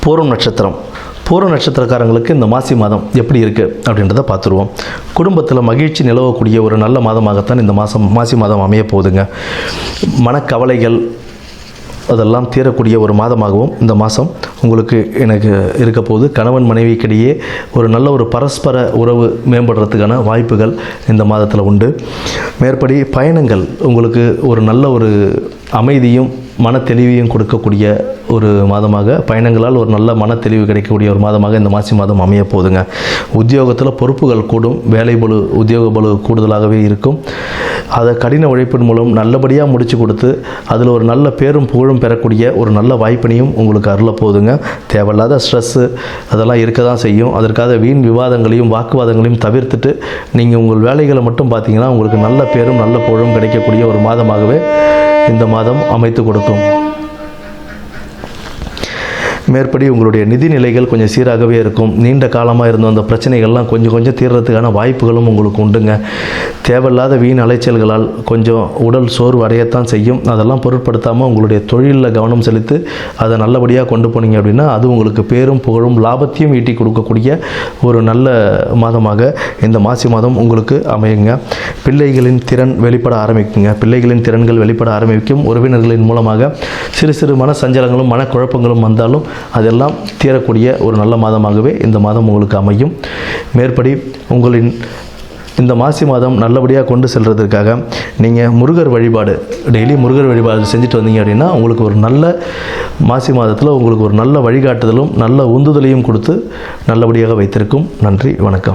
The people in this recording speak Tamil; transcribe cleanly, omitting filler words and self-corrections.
பூரம் நட்சத்திரம். பூர நட்சத்திரக்காரங்களுக்கு இந்த மாசி மாதம் எப்படி இருக்குது அப்படின்றத பார்த்துருவோம். குடும்பத்தில் மகிழ்ச்சி நிலவக்கூடிய ஒரு நல்ல மாதமாகத்தான் இந்த மாசி மாதம் அமைய போகுதுங்க. மனக்கவலைகள் அதெல்லாம் தீரக்கூடிய ஒரு மாதமாகவும் இந்த மாதம் உங்களுக்கு எனக்கு இருக்க போது. கணவன் மனைவிக்கிடையே ஒரு நல்ல ஒரு பரஸ்பர உறவு மேம்படுறதுக்கான வாய்ப்புகள் இந்த மாதத்தில் உண்டு. மேற்படி பயணங்கள் உங்களுக்கு ஒரு நல்ல ஒரு அமைதியும் மன தெளிவையும் கொடுக்கக்கூடிய ஒரு மாதமாக, பயணங்களால் ஒரு நல்ல மன தெளிவு கிடைக்கக்கூடிய ஒரு மாதமாக இந்த மாசி மாதம் அமைய போகுதுங்க. உத்தியோகத்தில் பொறுப்புகள் கூடும், வேலை பளு உத்தியோக பளு கூடுதலாகவே இருக்கும். அதை கடின உழைப்பின் மூலம் நல்லபடியாக முடித்து கொடுத்து அதில் ஒரு நல்ல பேரும் புகழும் பெறக்கூடிய ஒரு நல்ல வாய்ப்பினையும் உங்களுக்கு அருள போகுதுங்க. தேவையில்லாத ஸ்ட்ரெஸ்ஸு அதெல்லாம் இருக்க தான் செய்யும். அதற்காக வீண் விவாதங்களையும் வாக்குவாதங்களையும் தவிர்த்துட்டு நீங்கள் உங்கள் வேலைகளை மட்டும் பார்த்தீங்கன்னா உங்களுக்கு நல்ல பேரும் நல்ல புகழும் கிடைக்கக்கூடிய ஒரு மாதமாகவே இந்த மாதம் அமைத்து கொடுக்கும். மேற்படி உங்களுடைய நிதி நிலைகள் கொஞ்சம் சீராகவே இருக்கும். நீண்ட காலமாக இருந்த அந்த பிரச்சனைகள்லாம் கொஞ்சம் தீர்றதுக்கான வாய்ப்புகளும் உங்களுக்கு உண்டுங்க. தேவையில்லாத வீண் அலைச்சல்களால் கொஞ்சம் உடல் சோர்வு அடையத்தான் செய்யும். அதெல்லாம் பொருட்படுத்தாமல் உங்களுடைய தொழிலில் கவனம் செலுத்தி அதை நல்லபடியாக கொண்டு போனீங்க அப்படின்னா அது உங்களுக்கு பேரும் புகழும் லாபத்தையும் ஈட்டி கொடுக்கக்கூடிய ஒரு நல்ல மாதமாக இந்த மாசி மாதம் உங்களுக்கு அமையுங்க. பிள்ளைகளின் திறன் வெளிப்பட ஆரம்பிக்குங்க. பிள்ளைகளின் திறன்கள் வெளிப்பட ஆரம்பிக்கும். உறவினர்களின் மூலமாக சிறு மன சஞ்சலங்களும் மனக்குழப்பங்களும் வந்தாலும் அதெல்லாம் தீரக்கூடிய ஒரு நல்ல மாதமாகவே இந்த மாதம் உங்களுக்கு அமையும். மேற்படி உங்களின் இந்த மாசி மாதம் நல்லபடியாக கொண்டு செல்வதற்காக நீங்கள் முருகர் வழிபாடு டெய்லி முருகர் வழிபாடு செஞ்சுட்டு வந்தீங்க அப்படின்னா உங்களுக்கு ஒரு நல்ல மாசி மாதத்தில் உங்களுக்கு ஒரு நல்ல வழிகாட்டுதலும் நல்ல உந்துதலையும் கொடுத்து நல்லபடியாக வைத்திருக்கும். நன்றி, வணக்கம்.